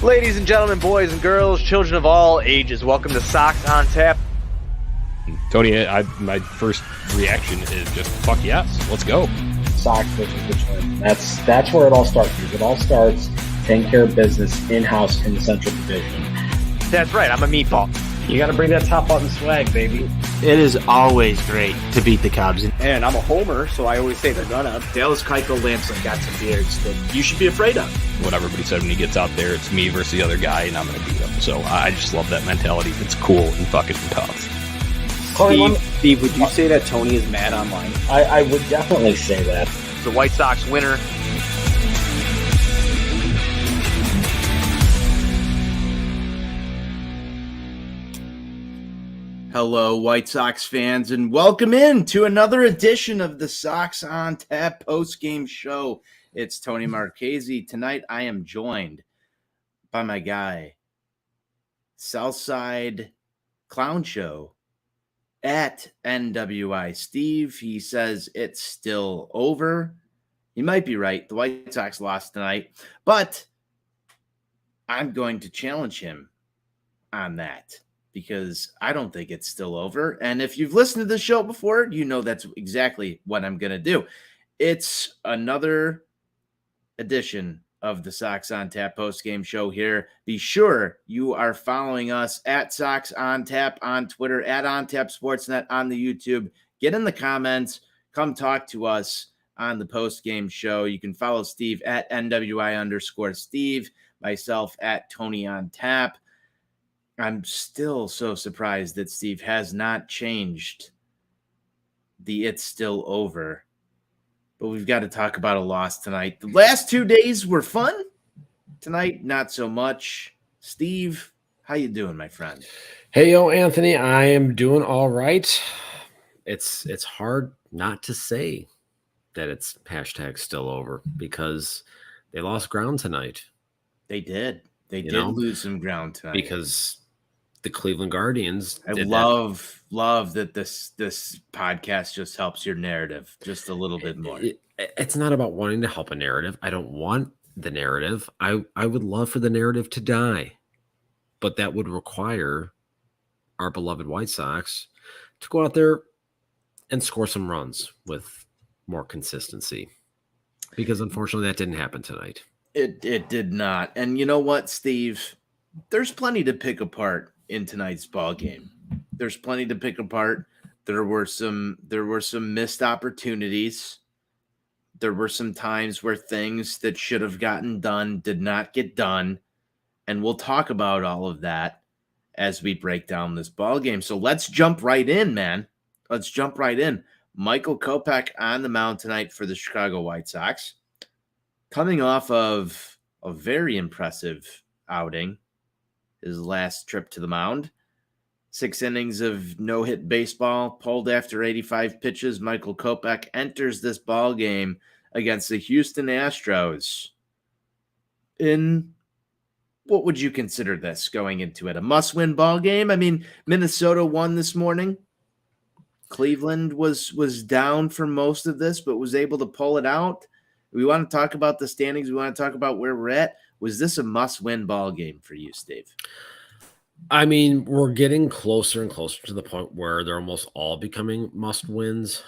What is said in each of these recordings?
Ladies and gentlemen, boys and girls, children of all ages, welcome to Sox On Tap. Tony, my first reaction is just fuck yes, let's go. Sox versus Richmond. That's where it all starts. It all starts taking care of business in-house in the Central Division. That's right, I'm a meatball. You got to bring that top button swag, baby. It is always great to beat the Cubs. And I'm a homer, so I always say the run-up. Dallas Keuchel Lansing got some beards that you should be afraid of. What everybody said when he gets out there, it's me versus the other guy, and I'm going to beat him. So I just love that mentality. It's cool and fucking tough. Steve, would you say that Tony is mad online? I would definitely say that. The White Sox winner. Hello, White Sox fans, and welcome in to another edition of the Sox On Tap post-game show. It's Tony Marchese. Tonight, I am joined by my guy, Southside Clown Show at NWI Steve. He says it's still over. He might be right. The White Sox lost tonight, but I'm going to challenge him on that, because I don't think it's still over. And if you've listened to the show before, you know that's exactly what I'm going to do. It's another edition of the Sox On Tap post-game show here. Be sure you are following us at Sox On Tap on Twitter, at On Tap Sportsnet on the YouTube. Get in the comments. Come talk to us on the post-game show. You can follow Steve at NWI_Steve, myself at Tony On Tap. I'm still so surprised that Steve has not changed the "it's still over." But we've got to talk about a loss tonight. The last 2 days were fun. Tonight, not so much. Steve, how you doing, my friend? Hey, yo, Anthony, I am doing all right. It's hard not to say that it's hashtag still over because they lost ground tonight. They did. They did lose some ground tonight. Because the Cleveland Guardians. I love that this podcast just helps your narrative just a little bit more. It's not about wanting to help a narrative. I don't want the narrative. I would love for the narrative to die, but that would require our beloved White Sox to go out there and score some runs with more consistency, because unfortunately that didn't happen tonight. It did not. And you know what, Steve? There's plenty to pick apart in tonight's ball game. There's plenty to pick apart. There were some missed opportunities. There were some times where things that should have gotten done did not get done. And we'll talk about all of that as we break down this ball game. So let's jump right in, man. Let's jump right in. Michael Kopech on the mound tonight for the Chicago White Sox, coming off of a very impressive outing. His last trip to the mound. 6 innings of no-hit baseball, pulled after 85 pitches. Michael Kopech enters this ball game against the Houston Astros in what would you consider this going into it? A must-win ball game? I mean, Minnesota won this morning. Cleveland was down for most of this, but was able to pull it out. We want to talk about the standings. We want to talk about where we're at. Was this a must-win ball game for you, Steve? I mean, we're getting closer and closer to the point where they're almost all becoming must-wins.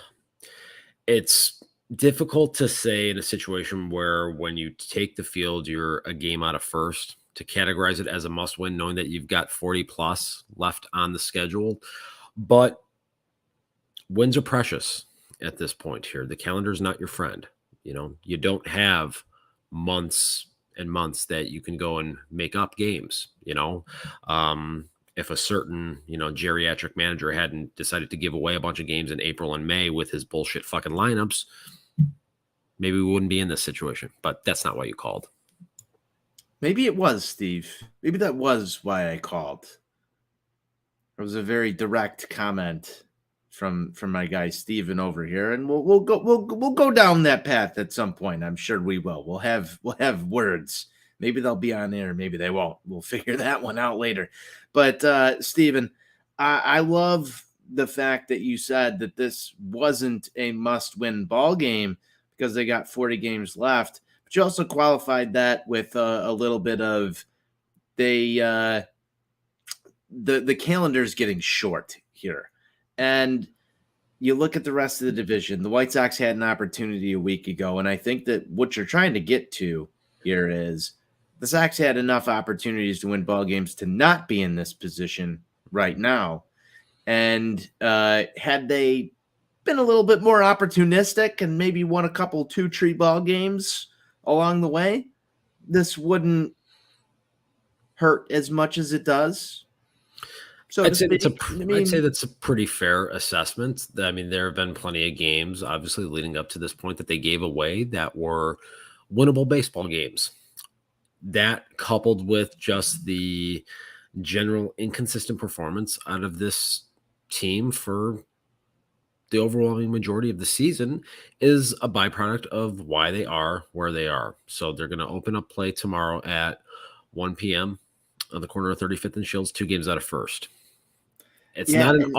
It's difficult to say in a situation where when you take the field, you're a game out of first, to categorize it as a must-win, knowing that you've got 40-plus left on the schedule. But wins are precious at this point here. The calendar is not your friend. You know, you don't have months and months that you can go and make up games. You know, if a certain, geriatric manager hadn't decided to give away a bunch of games in April and May with his bullshit fucking lineups, maybe we wouldn't be in this situation, but that's not why you called. Maybe it was, Steve. Maybe that was why I called. It was a very direct comment from my guy Steven over here, and we'll go down that path at some point. I'm sure we will. We'll have words. Maybe they'll be on air, maybe they won't. We'll figure that one out later. But Steven, I love the fact that you said that this wasn't a must-win ball game because they got 40 games left. But you also qualified that with a little bit of the calendar's getting short here. And you look at the rest of the division. The White Sox had an opportunity a week ago, and I think that what you're trying to get to here is the Sox had enough opportunities to win ball games to not be in this position right now. And had they been a little bit more opportunistic and maybe won a couple 2-tree ball games along the way, this wouldn't hurt as much as it does. So I'd say that's a pretty fair assessment. I mean, there have been plenty of games, obviously, leading up to this point that they gave away that were winnable baseball games. That, coupled with just the general inconsistent performance out of this team for the overwhelming majority of the season, is a byproduct of why they are where they are. So they're going to open up play tomorrow at 1 p.m. on the corner of 35th and Shields, 2 games out of first. It's not an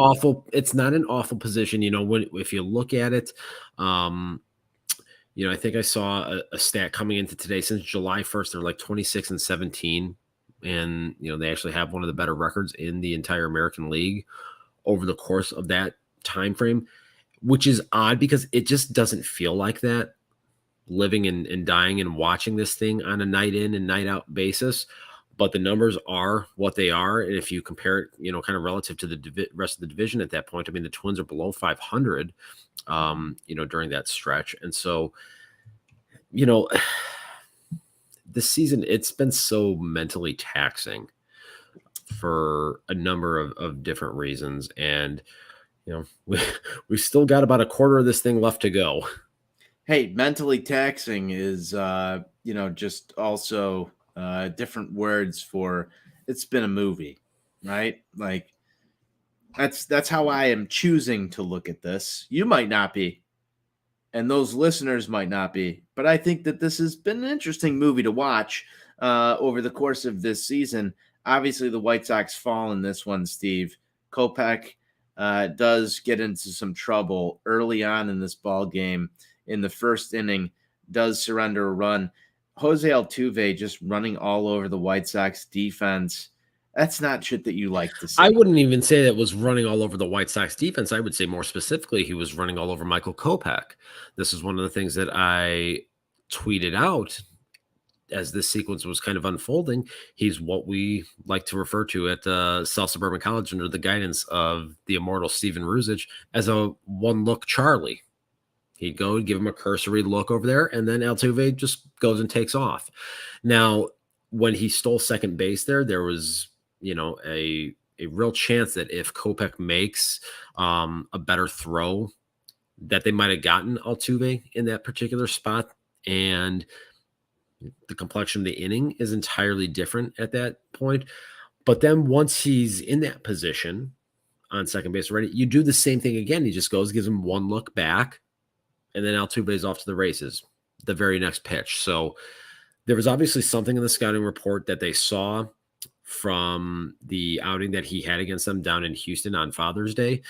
awful position. You know, if you look at it, you know, I think I saw a stat coming into today. Since July 1st, they're like 26-17. And, you know, they actually have one of the better records in the entire American League over the course of that time frame, which is odd because it just doesn't feel like that, living and dying and watching this thing on a night in and night out basis. But the numbers are what they are. And if you compare it, you know, kind of relative to the rest of the division at that point, I mean, the Twins are below 500, you know, during that stretch. And so, you know, this season, it's been so mentally taxing for a number of different reasons. And, you know, we still got about a quarter of this thing left to go. Hey, mentally taxing is, you know, just also different words for it's been a movie, right? Like that's how I am choosing to look at this. You might not be, and those listeners might not be, but I think that this has been an interesting movie to watch over the course of this season. Obviously, the White Sox fall in this one, Steve. Kopech does get into some trouble early on in this ball game. In the first inning, does surrender a run. Jose Altuve just running all over the White Sox defense. That's not shit that you like to see. I wouldn't even say that was running all over the White Sox defense. I would say more specifically, he was running all over Michael Kopech. This is one of the things that I tweeted out as this sequence was kind of unfolding. He's what we like to refer to at South Suburban College under the guidance of the immortal Steven Ruzich as a one-look Charlie. He'd go and give him a cursory look over there, and then Altuve just goes and takes off. Now, when he stole second base there was, you know, a real chance that if Kopech makes a better throw, that they might have gotten Altuve in that particular spot. And the complexion of the inning is entirely different at that point. But then once he's in that position on second base already, you do the same thing again. He just goes, gives him one look back, and then Altuve is off to the races the very next pitch. So there was obviously something in the scouting report that they saw from the outing that he had against them down in Houston on Father's Day.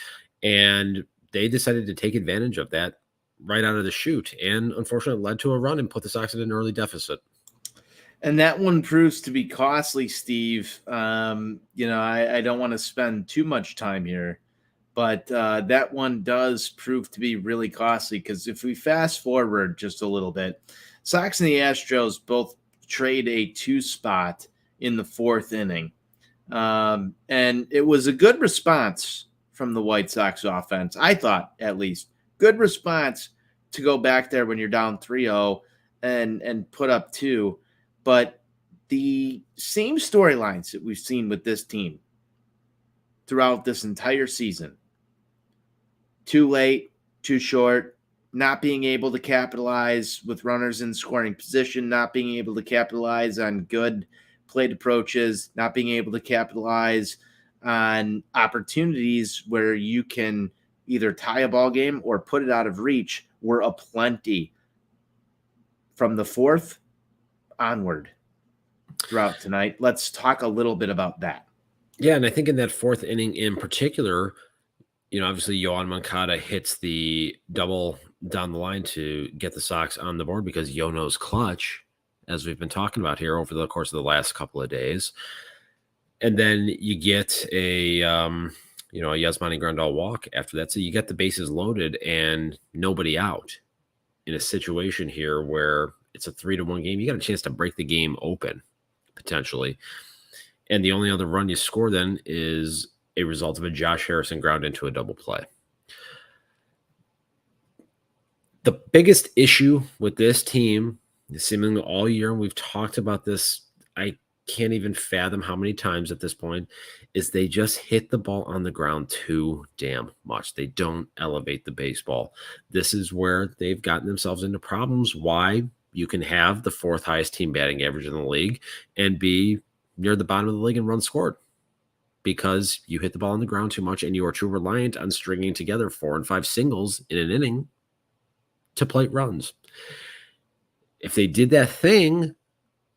And they decided to take advantage of that right out of the chute. And unfortunately, it led to a run and put the Sox at an early deficit. And that one proves to be costly, Steve. You know, I don't want to spend too much time here, but that one does prove to be really costly because if we fast forward just a little bit, Sox and the Astros both trade a 2 spot in the 4th inning. And it was a good response from the White Sox offense. I thought, at least, good response to go back there when you're down 3-0 and put up 2. But the same storylines that we've seen with this team throughout this entire season, too late, too short, not being able to capitalize with runners in scoring position, not being able to capitalize on good plate approaches, not being able to capitalize on opportunities where you can either tie a ball game or put it out of reach were aplenty from the 4th onward throughout tonight. Let's talk a little bit about that. Yeah, and I think in that 4th inning in particular, you know, obviously Yoan Moncada hits the double down the line to get the Sox on the board because Yono's clutch, as we've been talking about here over the course of the last couple of days. And then you get a Yasmani Grandal walk after that. So you get the bases loaded and nobody out in a situation here where it's a 3-1 game. You got a chance to break the game open potentially. And the only other run you score then is a result of a Josh Harrison ground into a double play. The biggest issue with this team, seemingly all year, and we've talked about this, I can't even fathom how many times at this point, is they just hit the ball on the ground too damn much. They don't elevate the baseball. This is where they've gotten themselves into problems. Why you can have the 4th highest team batting average in the league and be near the bottom of the league in runs scored, because you hit the ball on the ground too much and you are too reliant on stringing together 4 and 5 singles in an inning to plate runs. If they did that thing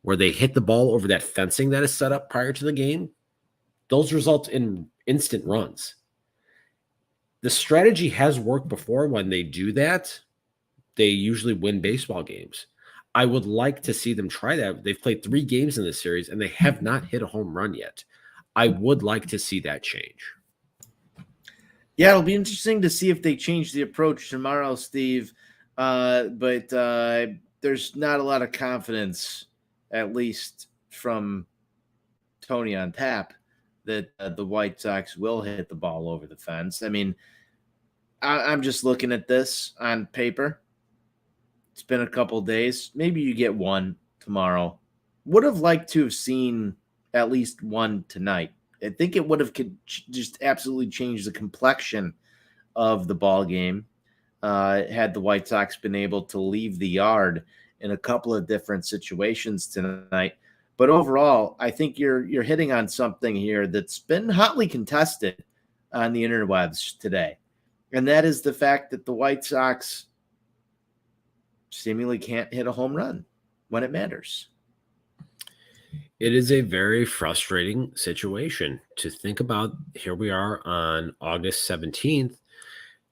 where they hit the ball over that fencing that is set up prior to the game, those result in instant runs. The strategy has worked before. When they do that, they usually win baseball games. I would like to see them try that. They've played 3 games in this series and they have not hit a home run yet. I would like to see that change. Yeah, it'll be interesting to see if they change the approach tomorrow, Steve. But there's not a lot of confidence, at least from Tony on Tap, that the White Sox will hit the ball over the fence. I mean, I'm just looking at this on paper. It's been a couple days. Maybe you get one tomorrow. Would have liked to have seen at least one tonight. I think it would have just absolutely changed the complexion of the ball game had the White Sox been able to leave the yard in a couple of different situations tonight. But overall, I think you're hitting on something here that's been hotly contested on the interwebs today. And that is the fact that the White Sox seemingly can't hit a home run when it matters. It is a very frustrating situation to think about. Here we are on August 17th,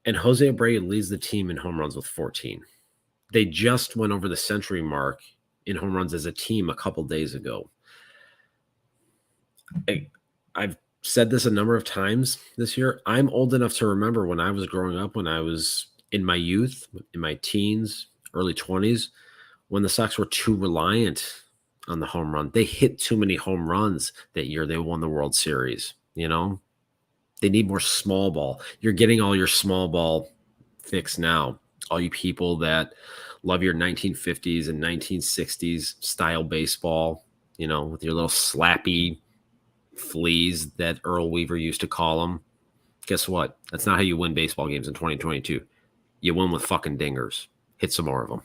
and Jose Abreu leads the team in home runs with 14. They just went over the century mark in home runs as a team a couple days ago. I've said this a number of times this year. I'm old enough to remember when I was growing up, when I was in my youth, in my teens, early 20s, when the Sox were too reliant on the home run. They hit too many home runs that year. They won the World Series. You know, they need more small ball. You're getting all your small ball fixed now. All you people that love your 1950s and 1960s style baseball, you know, with your little slappy fleas that Earl Weaver used to call them. Guess what? That's not how you win baseball games in 2022. You win with fucking dingers. Hit some more of them.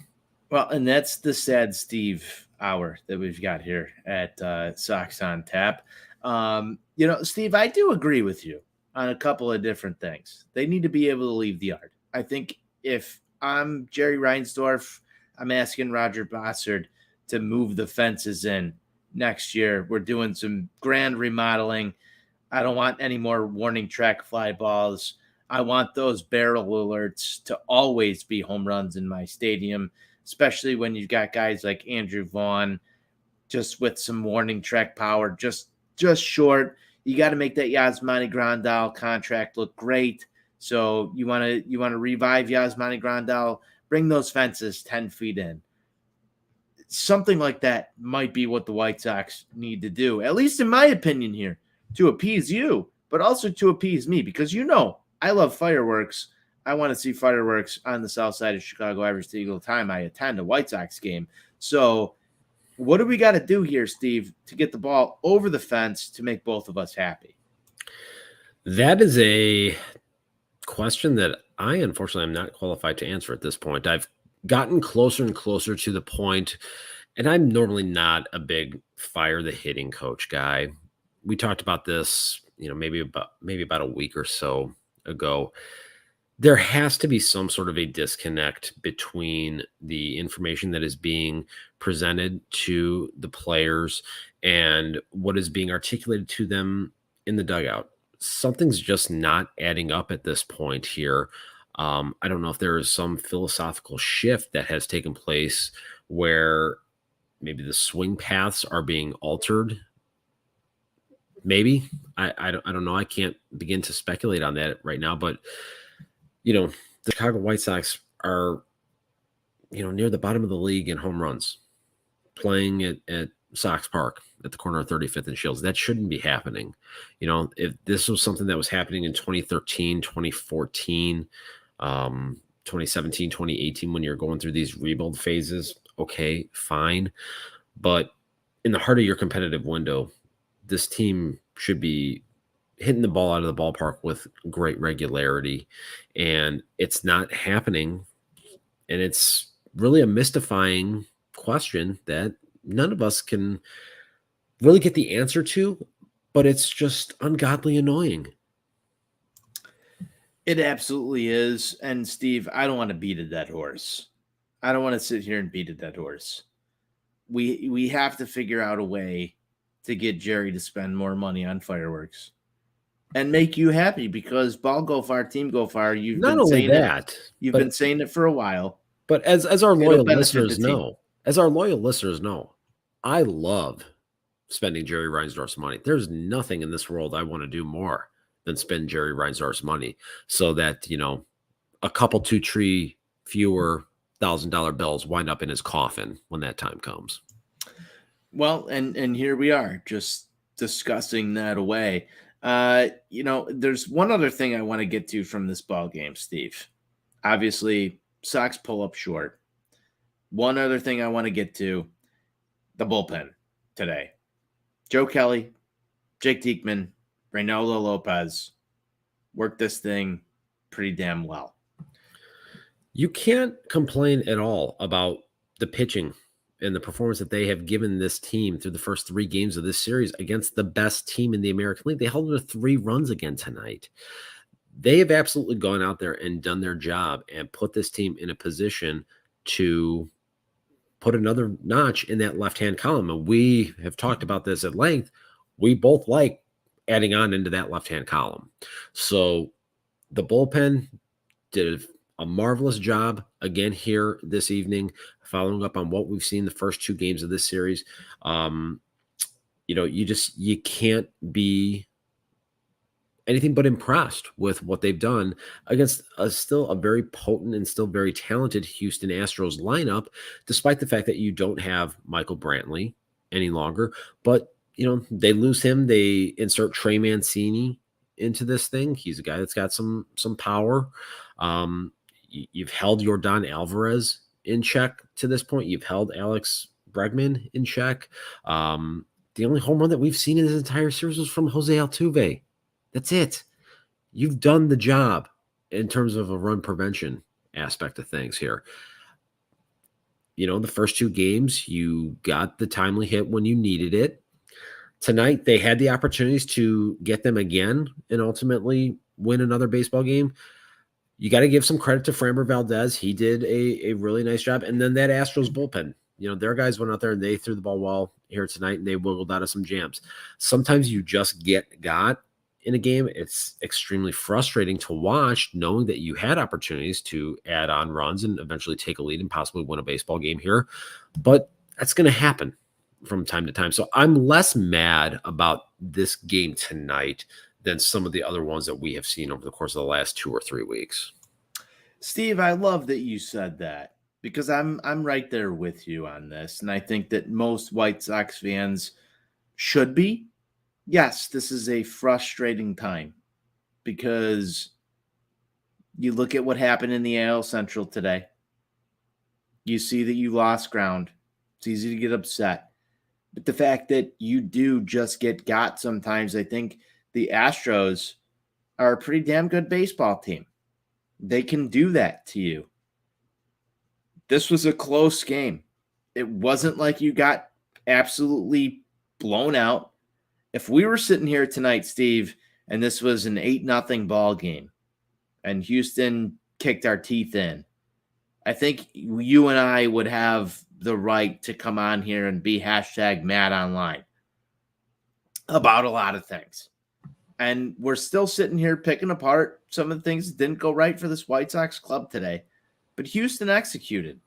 Well, and that's the sad Steve hour that we've got here at Sox on Tap. Steve, I do agree with you on a couple of different things. They need to be able to leave the yard. I think if I'm Jerry Reinsdorf, I'm asking Roger Bossard to move the fences in next year. We're doing some grand remodeling. I don't want any more warning track fly balls. I want those barrel alerts to always be home runs in my stadium, especially when you've got guys like Andrew Vaughn just with some warning track power, just short. You got to make that Yasmani Grandal contract look great. So you want to revive Yasmani Grandal, bring those fences 10 feet in. Something like that might be what the White Sox need to do, at least in my opinion here, to appease you, but also to appease me, because I love fireworks. I want to see fireworks on the south side of Chicago every single time I attend a White Sox game. So what do we got to do here, Steve, to get the ball over the fence to make both of us happy? That is a question that I, unfortunately, am not qualified to answer at this point. I've gotten closer and closer to the point, and I'm normally not a big fire the hitting coach guy. We talked about this, maybe about a week or so ago. There has to be some sort of a disconnect between the information that is being presented to the players and what is being articulated to them in the dugout. Something's just not adding up at this point here. I don't know if there is some philosophical shift that has taken place where maybe the swing paths are being altered Maybe. I don't know. I can't begin to speculate on that right now. But the Chicago White Sox are near the bottom of the league in home runs, playing at Sox Park at the corner of 35th and Shields. That shouldn't be happening. If this was something that was happening in 2013, 2014, 2017, 2018, when you're going through these rebuild phases, okay, fine. But in the heart of your competitive window, this team should be hitting the ball out of the ballpark with great regularity, and it's not happening. And it's really a mystifying question that none of us can really get the answer to, but it's just ungodly annoying. It absolutely is. And Steve, I don't want to beat a dead horse. I don't want to sit here and beat a dead horse. We have to figure out a way to get Jerry to spend more money on fireworks and make you happy, because ball go far, team go far. You've Not been only saying that, You've been saying it for a while. but as our It'll loyal benefit the listeners team. know, I love spending Jerry Reinsdorf's money. There's nothing in this world I want to do more than spend Jerry Reinsdorf's money, so that a couple two tree fewer $1,000 bills wind up in his coffin when that time comes. Well, and here we are, just discussing that away. There's one other thing I want to get to from this ball game, Steve. Obviously, Sox pull up short. One other thing I want to get to, the bullpen today. Joe Kelly, Jake Diekman, Reynaldo Lopez worked this thing pretty damn well. You can't complain at all about the pitching and the performance that they have given this team through the first 3 games of this series against the best team in the American League. They held them to 3 runs again tonight. They have absolutely gone out there and done their job and put this team in a position to put another notch in that left-hand column. And we have talked about this at length. We both like adding on into that left-hand column. So the bullpen did a marvelous job again here this evening, following up on what we've seen the first 2 games of this series. You can't be anything but impressed with what they've done against still a very potent and still very talented Houston Astros lineup, despite the fact that you don't have Michael Brantley any longer. But, they lose him. They insert Trey Mancini into this thing. He's a guy that's got some power. You've held Yordan Alvarez in check to this point. You've held Alex Bregman in check. The only home run that we've seen in this entire series was from Jose Altuve. That's it. You've done the job in terms of a run prevention aspect of things here. The first 2 games, you got the timely hit when you needed it. Tonight, they had the opportunities to get them again and ultimately win another baseball game. You got to give some credit to Framber Valdez. He did a really nice job. And then that Astros bullpen, their guys went out there and they threw the ball well here tonight, and they wiggled out of some jams. Sometimes you just got in a game. It's extremely frustrating to watch, knowing that you had opportunities to add on runs and eventually take a lead and possibly win a baseball game here. But that's going to happen from time to time. So I'm less mad about this game tonight than some of the other ones that we have seen over the course of the last 2 or 3 weeks. Steve, I love that you said that, because I'm right there with you on this. And I think that most White Sox fans should be. Yes, this is a frustrating time, because you look at what happened in the AL Central today. You see that you lost ground. It's easy to get upset. But the fact that you do just get got sometimes, I think the Astros are a pretty damn good baseball team. They can do that to you. This was a close game. It wasn't like you got absolutely blown out. If we were sitting here tonight, Steve, and this was an 8-0 ball game and Houston kicked our teeth in, I think you and I would have the right to come on here and be #mad online about a lot of things. And we're still sitting here picking apart some of the things that didn't go right for this White Sox club today. But Houston executed.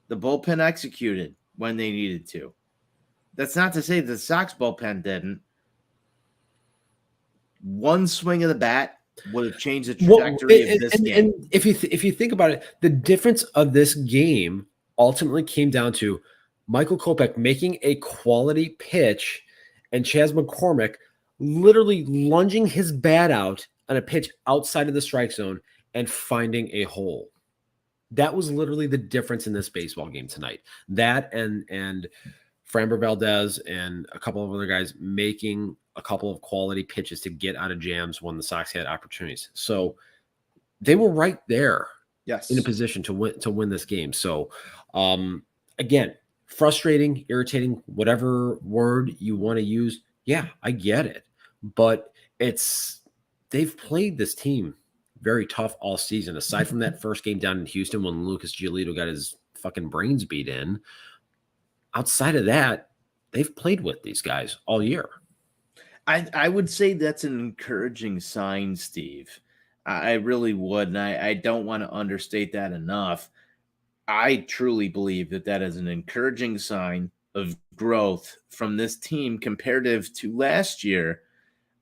The bullpen executed when they needed to. That's not to say the Sox bullpen didn't. one swing of the bat would have changed the trajectory of this game. And if you think about it, the difference of this game ultimately came down to Michael Kopech making a quality pitch and Chas McCormick literally lunging his bat out on a pitch outside of the strike zone and finding a hole. That was literally the difference in this baseball game tonight. That and Framber Valdez and a couple of other guys making a couple of quality pitches to get out of jams when the Sox had opportunities. So they were right there, Yes, in a position to win this game. So again, frustrating, irritating, whatever word you want to use. Yeah, I get it, but they've played this team very tough all season. Aside from that first game down in Houston when Lucas Giolito got his fucking brains beat in, outside of that, they've played with these guys all year. I would say that's an encouraging sign, Steve. I really would, and I don't want to understate that enough. I truly believe that is an encouraging sign of growth from this team comparative to last year.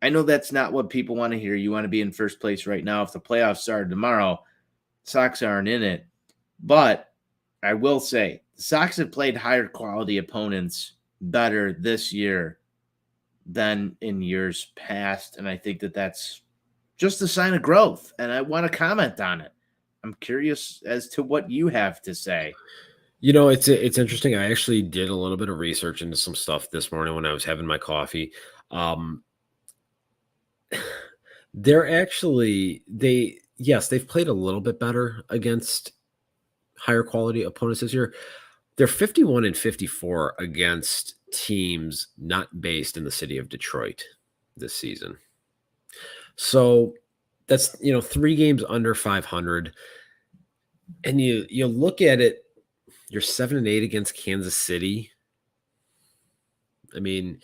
I know that's not what people want to hear. You want to be in first place right now. If the playoffs started tomorrow, Sox aren't in it. But I will say the Sox have played higher quality opponents better this year than in years past. And I think that's just a sign of growth. And I want to comment on it. I'm curious as to what you have to say. You know, it's interesting. I actually did a little bit of research into some stuff this morning when I was having my coffee. They've played a little bit better against higher quality opponents this year. They're 51-54 against teams not based in the city of Detroit this season. So that's, 3 games under 500. And you look at it, you're 7-8 against Kansas City. I mean,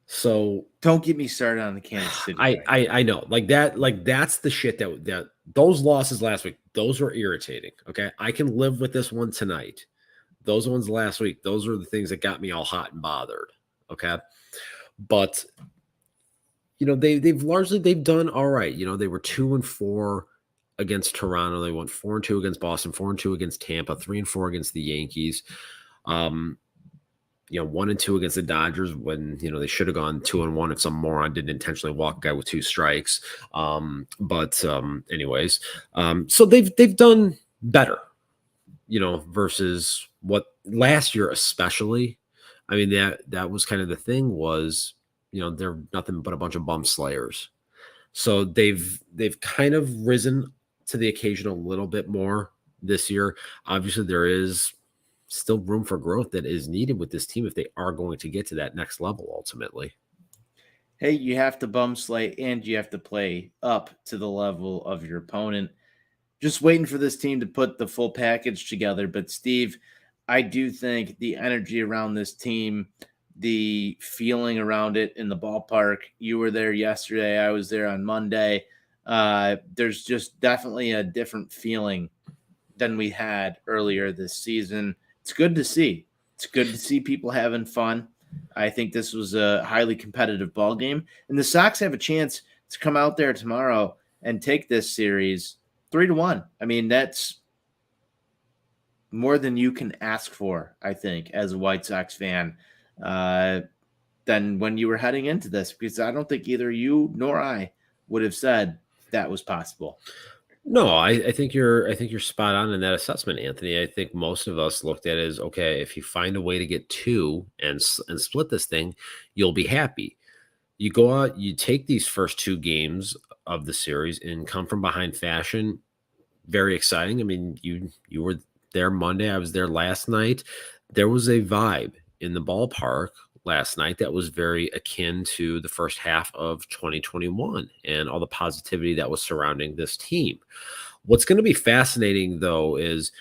so don't get me started on the Kansas City. I know, that's the shit that those losses last week, those were irritating. Okay, I can live with this one tonight. Those ones last week, those were the things that got me all hot and bothered. Okay, but they've done all right. They were 2-4 against Toronto. They went 4-2 against Boston, 4-2 against Tampa, 3-4 against the Yankees. 1-2 against the Dodgers when, they should have gone 2-1 if some moron didn't intentionally walk a guy with 2 strikes. Anyways, so they've done better, versus what last year, especially. I mean, that was kind of the thing was, they're nothing but a bunch of bum slayers. So they've kind of risen to the occasion a little bit more this year. Obviously, there is still room for growth that is needed with this team if they are going to get to that next level ultimately. Hey, you have to bum slay and you have to play up to the level of your opponent. Just waiting for this team to put the full package together. But Steve, I do think the energy around this team, the feeling around it in the ballpark, you were there yesterday, I was there on Monday. There's just definitely a different feeling than we had earlier this season. It's good to see. It's good to see people having fun. I think this was a highly competitive ball game, and the Sox have a chance to come out there tomorrow and take this series 3-1. I mean, that's more than you can ask for, I think, as a White Sox fan, than when you were heading into this, because I don't think either you nor I would have said that was possible. No, I think you're spot on in that assessment, Anthony. I think most of us looked at it as, okay, if you find a way to get 2 and split this thing, you'll be happy. You go out, you take these first 2 games of the series and come from behind fashion. Very exciting. I mean, you were there Monday. I was there last night. There was a vibe in the ballpark last night that was very akin to the first half of 2021 and all the positivity that was surrounding this team. What's going to be fascinating, though, is,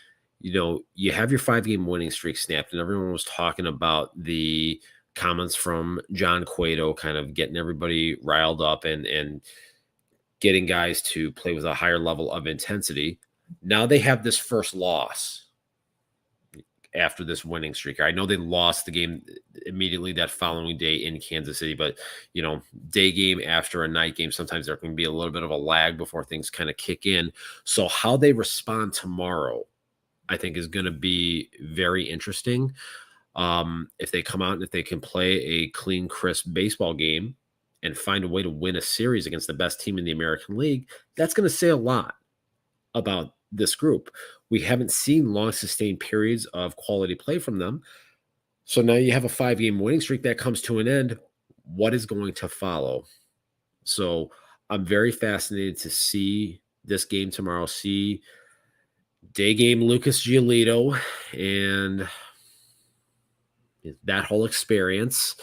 you have your 5-game winning streak snapped, and everyone was talking about the comments from John Cueto kind of getting everybody riled up and getting guys to play with a higher level of intensity. Now they have this first loss after this winning streak. I know they lost the game immediately that following day in Kansas City, but day game after a night game, sometimes there can be a little bit of a lag before things kind of kick in. So how they respond tomorrow, I think, is going to be very interesting. If they come out and if they can play a clean, crisp baseball game and find a way to win a series against the best team in the American League, that's going to say a lot about this group. We haven't seen long sustained periods of quality play from them. So now you have a 5-game winning streak that comes to an end. What is going to follow? So I'm very fascinated to see this game tomorrow, see day game Lucas Giolito and that whole experience.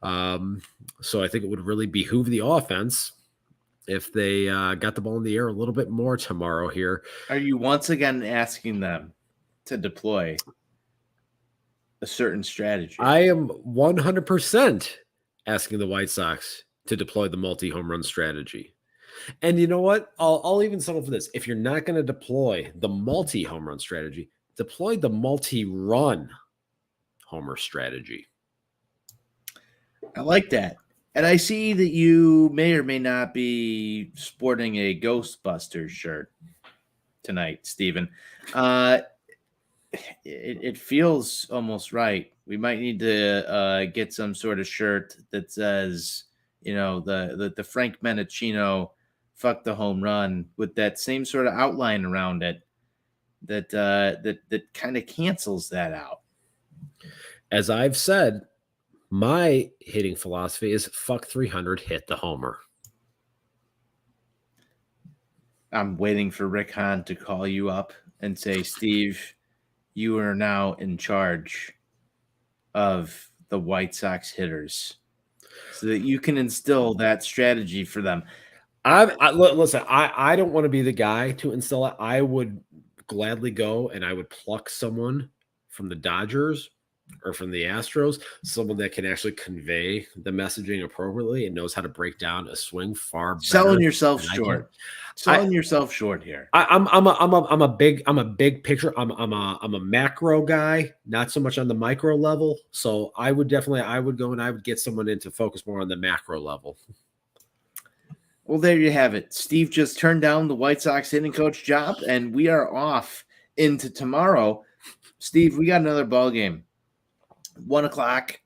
So I think it would really behoove the offense if they got the ball in the air a little bit more tomorrow here. Are you once again asking them to deploy a certain strategy? I am 100% asking the White Sox to deploy the multi-home run strategy. And you know what? I'll even settle for this. If you're not going to deploy the multi-home run strategy, deploy the multi-run homer strategy. I like that. And I see that you may or may not be sporting a Ghostbusters shirt tonight, Steven. It feels almost right. We might need to get some sort of shirt that says, the Frank Menachino fuck the home run with that same sort of outline around it that kind of cancels that out. As I've said, my hitting philosophy is fuck 300, hit the homer. I'm waiting for Rick Hahn to call you up and say, Steve, you are now in charge of the White Sox hitters so that you can instill that strategy for them. Listen, I don't want to be the guy to instill it. I would gladly go and I would pluck someone from the Dodgers or from the Astros, someone that can actually convey the messaging appropriately and knows how to break down a swing far better. Selling yourself short. Selling yourself short here. I'm a big picture. I'm a macro guy, not so much on the micro level. So I would go and I would get someone in to focus more on the macro level. Well, there you have it. Steve just turned down the White Sox hitting coach job, and we are off into tomorrow. Steve, we got another ball game. 1:00,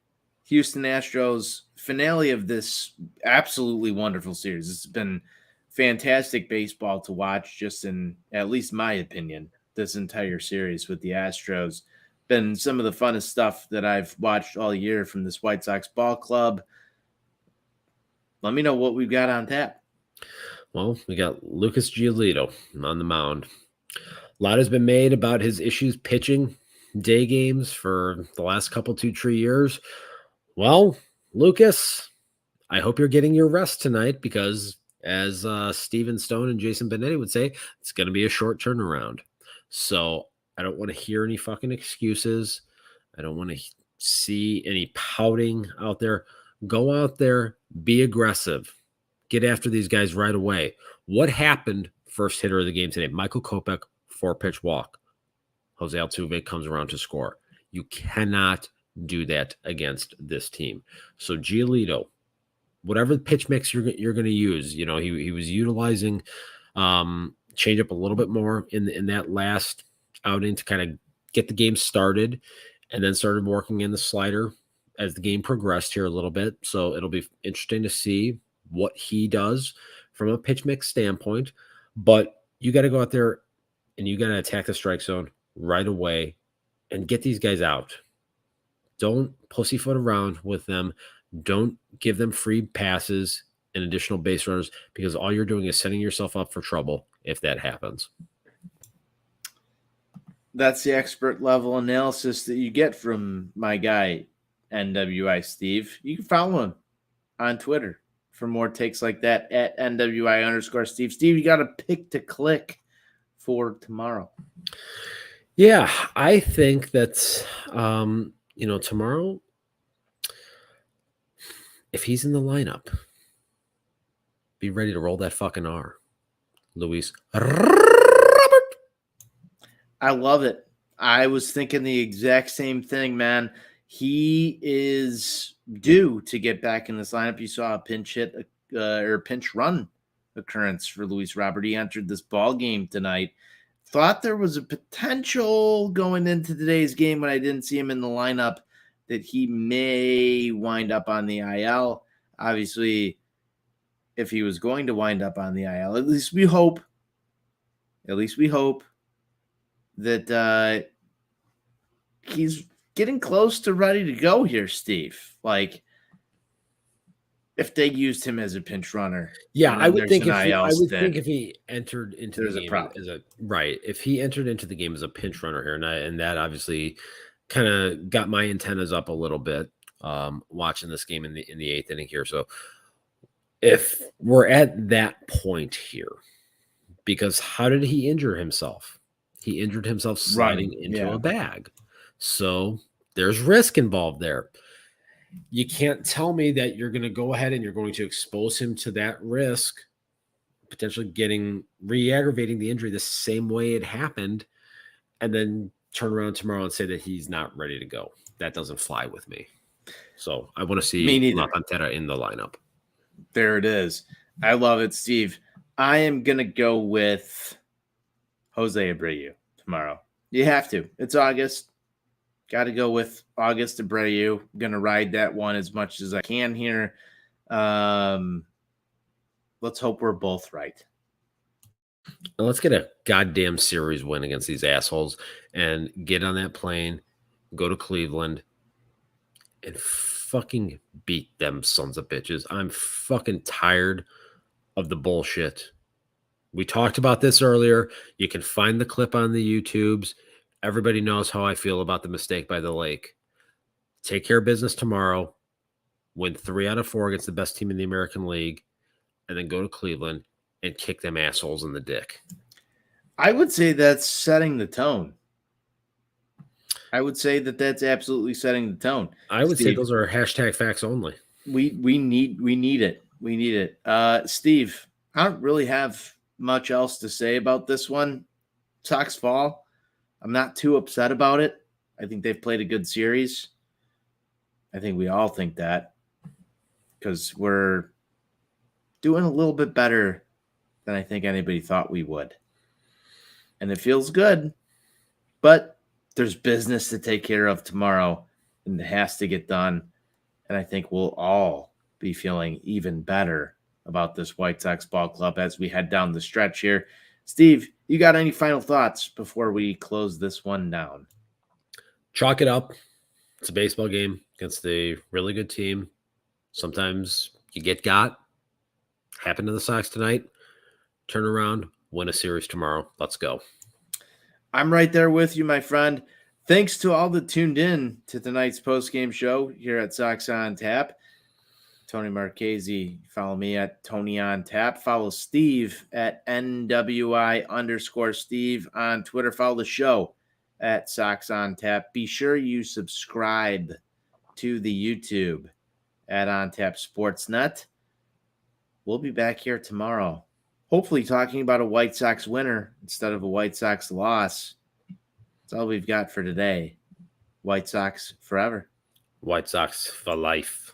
Houston Astros, finale of this absolutely wonderful series. It's been fantastic baseball to watch, just in, at least my opinion, this entire series with the Astros. Been some of the funnest stuff that I've watched all year from this White Sox ball club. Let me know what we've got on tap. Well, we got Lucas Giolito on the mound. A lot has been made about his issues pitching day games for the last couple 2-3 years. Well, Lucas, I hope you're getting your rest tonight because, as Steven Stone and Jason Benetti would say, it's going to be a short turnaround. So I don't want to hear any fucking excuses. I don't want to see any pouting out there. Go out there, be aggressive. Get after these guys right away. What happened? First hitter of the game today, Michael Kopech, 4-pitch walk. Jose Altuve comes around to score. You cannot do that against this team. So Giolito, whatever the pitch mix you're going to use, he was utilizing changeup a little bit more in that last outing to kind of get the game started, and then started working in the slider as the game progressed here a little bit. So it'll be interesting to see what he does from a pitch mix standpoint. But you got to go out there and you got to attack the strike zone right away and get these guys out. Don't pussyfoot around with them. Don't give them free passes and additional base runners, because all you're doing is setting yourself up for trouble if that happens. That's the expert level analysis that you get from my guy, NWI Steve. You can follow him on Twitter for more takes like that at NWI_Steve. Steve, you got a pick to click for tomorrow. Yeah, I think that, tomorrow, if he's in the lineup, be ready to roll that fucking R. Luis Robert. I love it. I was thinking the exact same thing, man. He is due to get back in this lineup. You saw a pinch hit or pinch run occurrence for Luis Robert. He entered this ball game tonight. Thought there was a potential going into today's game when I didn't see him in the lineup that he may wind up on the IL. Obviously, if he was going to wind up on the IL, at least we hope that he's getting close to ready to go here, Steve. Like, if they used him as a pinch runner, Yeah, I would think think if he entered into the game as a if he entered into the game as a pinch runner here, and that obviously kind of got my antennas up a little bit watching this game in the eighth inning here. So if we're at that point here, because how did he injure himself? He injured himself sliding into a bag. So there's risk involved there. You can't tell me that you're going to go ahead and you're going to expose him to that risk, potentially re-aggravating the injury the same way it happened, and then turn around tomorrow and say that he's not ready to go. That doesn't fly with me. So I want to see La Pantera in the lineup. There it is. I love it, Steve. I am going to go with Jose Abreu tomorrow. You have to. It's August. Got to go with August Abreu. Going to ride that one as much as I can here. Let's hope we're both right. Let's get a goddamn series win against these assholes and get on that plane, go to Cleveland, and fucking beat them sons of bitches. I'm fucking tired of the bullshit. We talked about this earlier. You can find the clip on the YouTubes. Everybody knows how I feel about the mistake by the lake. Take care of business tomorrow. Win 3 out of 4 against the best team in the American League. And then go to Cleveland and kick them assholes in the dick. I would say that's setting the tone. I would say that that's absolutely setting the tone. I would say those are hashtag facts only. We need it. We need it. Steve, I don't really have much else to say about this one. Sox fall. I'm not too upset about it. I think they've played a good series. I think we all think that because we're doing a little bit better than I think anybody thought we would. And it feels good, but there's business to take care of tomorrow, and it has to get done. And I think we'll all be feeling even better about this White Sox ball club as we head down the stretch here. Steve, you got any final thoughts before we close this one down? Chalk it up. It's a baseball game against a really good team. Sometimes you get got. Happened to the Sox tonight. Turn around, win a series tomorrow. Let's go. I'm right there with you, my friend. Thanks to all that tuned in to tonight's postgame show here at Sox On Tap. Tony Marchese, follow me at Tony On Tap. Follow Steve at NWI_Steve on Twitter. Follow the show at Sox On Tap. Be sure you subscribe to the YouTube at On Tap Sportsnet. We'll be back here tomorrow, hopefully talking about a White Sox winner instead of a White Sox loss. That's all we've got for today. White Sox forever. White Sox for life.